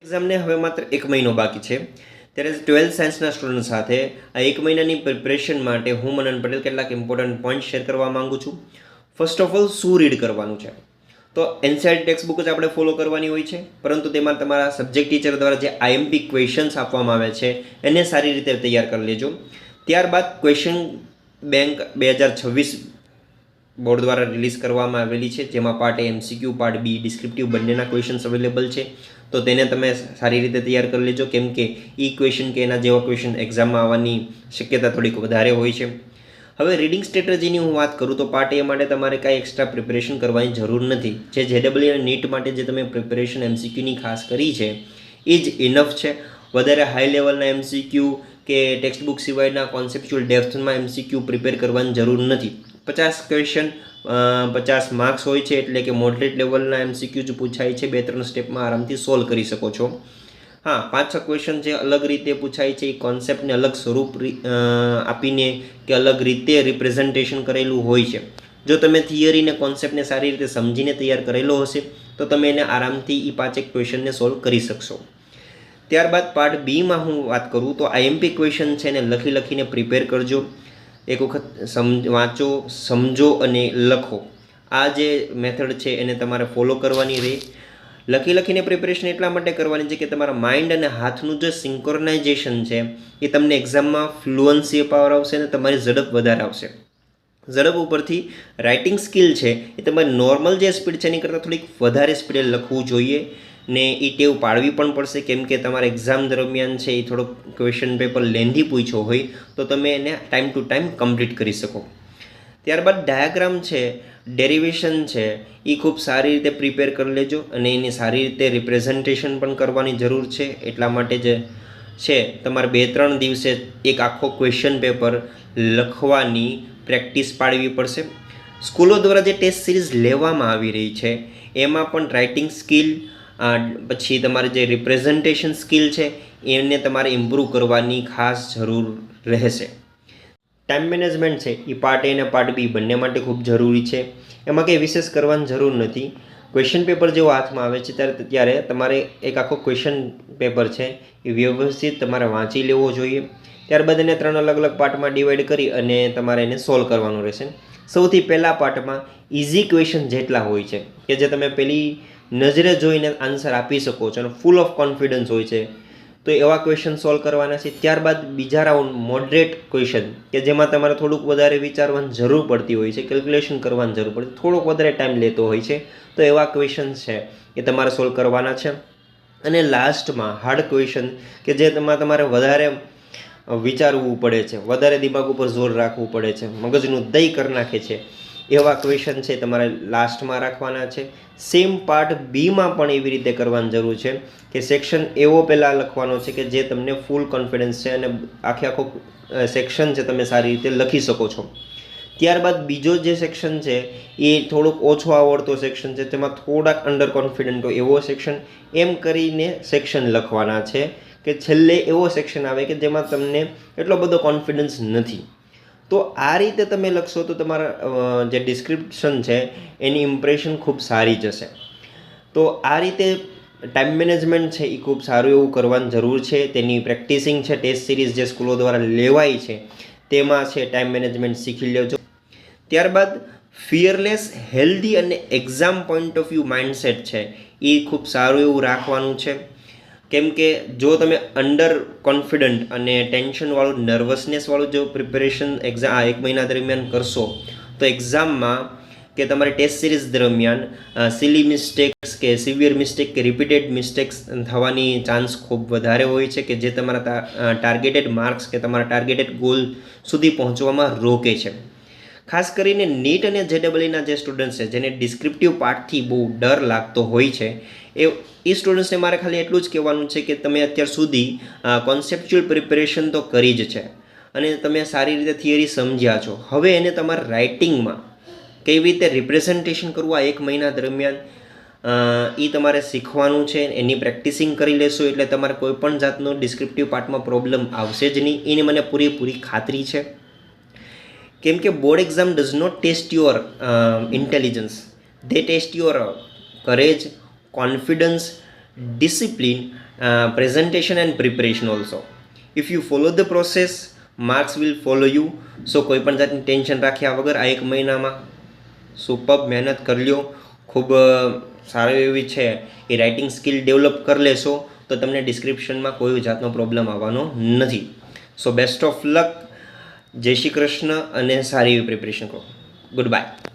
એક્ઝામને હવે માત્ર 1 મહિનો બાકી છે ત્યારે 12th સાયન્સના સ્ટુડન્ટ સાથે આ 1 મહિનાની પ્રિપરેશન માટે હું મનન પટેલ કેટલાક ઇમ્પોર્ટન્ટ પોઈન્ટ શેર કરવા માંગુ છું. ફર્સ્ટ ઓફ ઓલ શું રીડ કરવાનું છે, તો એનસીઈઆરટી ટેક્સ્ટ બુક જ આપણે ફોલો કરવાની હોય છે, પરંતુ તેમાં તમારા સબ્જેક્ટ ટીચર દ્વારા જે આઈએમપી ક્વેશ્ચન્સ આપવામાં આવે છે એને સારી રીતે તૈયાર કરી લેજો. ત્યારબાદ ક્વેશ્ચન બેંક 2026 બોર્ડ દ્વારા રિલીઝ કરવામાં આવેલી છે, જેમાં પાર્ટ એ એમસીક્યુ, પાર્ટ બી ડિસ્ક્રિપ્ટિવ બંનેના ક્વેશ્ચન્સ અવેલેબલ છે. તો તેને તમે સારી રીતે તૈયાર કરી લેજો, કેમ કે ઈ ક્વેશ્ચન કે એના જેવા ક્વેશ્ચન એક્ઝામમાં આવવાની શક્યતા થોડીક વધારે હોય છે. હવે રીડિંગ સ્ટ્રેટેજીની હું વાત કરું તો પાર્ટ એ માટે તમારે કાંઈ એક્સ્ટ્રા પ્રિપરેશન કરવાની જરૂર નથી. જે જેડબલ્યુ અને નીટ માટે જે તમે પ્રિપરેશન એમસીક્યુની ખાસ કરી છે એ જ ઇનફ છે. વધારે હાઈ લેવલના એમસીક્યુ કે ટેક્સ્ટ બુક સિવાયના કોન્સેપ્ચ્યુઅલ ડેપ્થમાં એમસીક્યુ પ્રિપેર કરવાની જરૂર નથી. 50 ક્વેશ્ચન 50 માર્ક્સ હોય છે, એટલે કે મોડરેટ લેવલના એમસીક્યુ જ પૂછાય છે. 2-3 સ્ટેપમાં આરામથી સોલ્વ કરી શકો છો. હા, 5-6 ક્વેશ્ચન જે અલગ રીતે પૂછાય છે એ કોન્સેપ્ટને અલગ સ્વરૂપ આપીને કે અલગ રીતે રિપ્રેઝન્ટેશન કરેલું હોય છે. જો તમે થિયરીને કોન્સેપ્ટને સારી રીતે સમજીને તૈયાર કરેલો હશે તો તમે એને આરામથી એ 5-1 ક્વેશ્ચનને સોલ્વ કરી શકશો. ત્યારબાદ પાર્ટ બીમાં હું વાત કરું તો આઈએમપી ક્વેશ્ચન છે એને લખીને પ્રિપેર કરજો. એક વખત વાંચો, સમજો અને લખો. આ જે મેથડ છે એને તમારે ફોલો કરવાની રહે. લખીને પ્રિપરેશન એટલા માટે કરવાની છે કે તમારા માઇન્ડ અને હાથનું જે સિન્ક્રોનાઇઝેશન છે એ તમને એક્ઝામમાં ફ્લુઅન્સી પાવર આવશે અને તમારી ઝડપ વધારે આવશે. ઝડપ ઉપરથી રાઇટિંગ સ્કિલ છે એ તમારી નોર્મલ જે સ્પીડ છે એની કરતાં થોડીક વધારે સ્પીડે લખવું જોઈએ ને એ ટેવ પાડવી પણ પડશે, કેમ કે તમારા એક્ઝામ દરમિયાન છે એ થોડોક ક્વેશ્ચન પેપર લેન્ધી પૂછ્યો હોય તો તમે એને ટાઈમ ટુ ટાઈમ કમ્પ્લીટ કરી શકો. ત્યારબાદ ડાયાગ્રામ છે, ડેરિવેશન છે એ ખૂબ સારી રીતે પ્રિપેર કરી લેજો અને એની સારી રીતે રિપ્રેઝન્ટેશન પણ કરવાની જરૂર છે. એટલા માટે જે છે તમારે 2-3 દિવસે એક આખો ક્વેશ્ચન પેપર લખવાની પ્રેક્ટિસ પાડવી પડશે. સ્કૂલો દ્વારા જે ટેસ્ટ સિરીઝ લેવામાં આવી રહી છે એમાં પણ રાઇટિંગ સ્કિલ પછી તમારે જે રિપ્રેઝન્ટેશન સ્કિલ છે એને તમારે ઇમ્પ્રૂવ કરવાની ખાસ જરૂર રહેશે. ટાઈમ મેનેજમેન્ટ છે એ પાર્ટ એ અને પાર્ટ બી બંને માટે ખૂબ જરૂરી છે. એમાં કંઈ વિશેષ કરવાની જરૂર નથી. ક્વેશ્ચન પેપર જેવો હાથમાં આવે છે ત્યારે તમારે એક આખો ક્વેશ્ચન પેપર છે એ વ્યવસ્થિત તમારે વાંચી લેવો જોઈએ. ત્યારબાદ એને 3 અલગ પાર્ટમાં ડિવાઈડ કરી અને તમારે એને સોલ્વ કરવાનું રહેશે. સૌથી પહેલા પાર્ટમાં ઇઝી ક્વેશ્ચન જેટલા હોય છે કે જે તમે પહેલી નજરે જોઈને આન્સર આપી શકો છો અને ફૂલ ઓફ કોન્ફિડન્સ હોય છે, તો એવા ક્વેશ્ચન સોલ્વ કરવાના છે. ત્યારબાદ બીજા રાઉન્ડ મોડરેટ ક્વેશ્ચન કે જેમાં તમારે થોડુંક વધારે વિચારવાની જરૂર પડતી હોય છે, કેલ્ક્યુલેશન કરવાની જરૂર પડતી, થોડોક વધારે ટાઈમ લેતો હોય છે, તો એવા ક્વેશ્ચન છે એ તમારે સોલ્વ કરવાના છે. અને લાસ્ટમાં હાર્ડ ક્વેશ્ચન કે જે તમારે વધારે વિચારવું પડે છે, વધારે દિમાગ ઉપર જોર રાખવું પડે છે, મગજનું દહીં કરી નાખે છે, એવા ક્વેશ્ચન છે તમારે લાસ્ટમાં રાખવાના છે. સેમ પાર્ટ બીમાં પણ એવી રીતે કરવાની જરૂર છે કે સેક્શન એવો પહેલાં લખવાનો છે કે જે તમને ફૂલ કોન્ફિડન્સ છે અને આખો સેક્શન છે તમે સારી રીતે લખી શકો છો. ત્યારબાદ બીજો જે સેક્શન છે એ થોડોક ઓછો આવડતો સેક્શન છે, તેમાં થોડાક અંડર કોન્ફિડન્ટ હોય એવો સેક્શન, એમ કરીને સેક્શન લખવાના છે કે છેલ્લે એવો સેક્શન આવે કે જેમાં તમને એટલો બધો કોન્ફિડન્સ નથી. તો આ રીતે તમે લખશો તો તમારા જે ડિસ્ક્રિપ્શન છે એની ઇમ્પ્રેશન ખૂબ સારી જશે. તો આ રીતે ટાઈમ મેનેજમેન્ટ છે એ ખૂબ સારું એવું કરવાની જરૂર છે. તેની પ્રેક્ટિસિંગ છે, ટેસ્ટ સિરીઝ જે સ્કૂલો દ્વારા લેવાય છે તેમાં છે ટાઈમ મેનેજમેન્ટ શીખી લેજો. ત્યારબાદ ફિયરલેસ, હેલ્ધી અને exam point of view mindset છે એ ખૂબ સારું એવું રાખવાનું છે. કેમ કે જો તમે અંડર કોન્ફિડન્ટ અને ટેન્શનવાળું, નર્વસનેસવાળું જો પ્રિપેરેશન એક્ઝામ 1 મહિના દરમિયાન કરશો તો એક્ઝામમાં કે તમારી ટેસ્ટ સિરીઝ દરમિયાન સિલી મિસ્ટેક્સ કે સિવિયર મિસ્ટેક કે રિપીટેડ મિસ્ટેક્સ થવાની ચાન્સ ખૂબ વધારે હોય છે કે જે તમારા ટાર્ગેટેડ માર્ક્સ કે તમારા ટાર્ગેટેડ ગોલ સુધી પહોંચવામાં રોકે છે. ખાસ કરીને નીટ અને જેડબલઈના જે સ્ટુડન્ટ્સ છે જેને ડિસ્ક્રિપ્ટિવ પાર્ટથી બહુ ડર લાગતો હોય છે એ સ્ટુડન્ટ્સને મારે ખાલી એટલું જ કહેવાનું છે કે તમે અત્યાર સુધી કોન્સેપ્ચ્યુઅલ પ્રિપેરેશન તો કરી જ છે અને તમે સારી રીતે થિયરી સમજ્યા છો. હવે એને તમારે રાઇટિંગમાં કેવી રીતે રિપ્રેઝન્ટેશન કરવું આ 1 મહિના દરમિયાન એ તમારે શીખવાનું છે. એની પ્રેક્ટિસિંગ કરી લેશો એટલે તમારે કોઈ પણ જાતનો ડિસ્ક્રિપ્ટિવ પાર્ટમાં પ્રોબ્લેમ આવશે જ નહીં, એની મને પૂરેપૂરી ખાતરી છે. કેમ કે board exam does not test your intelligence, they test your courage, confidence, discipline presentation and preparation also. If you follow the process, marks will follow you. સો કોઈ પણ જાતની ટેન્શન રાખ્યા વગર આ 1 મહિનામાં સુપર મહેનત કરી લ્યો. ખૂબ સારી એવી છે એ રાઇટિંગ સ્કિલ ડેવલપ કરી લેશો તો તમને ડિસ્ક્રિપ્શનમાં કોઈ જાતનો પ્રોબ્લેમ આવવાનો નથી. સો બેસ્ટ ઓફ લક. જય શ્રી કૃષ્ણ અને સારી એવી પ્રિપેરેશન કરો. Good bye.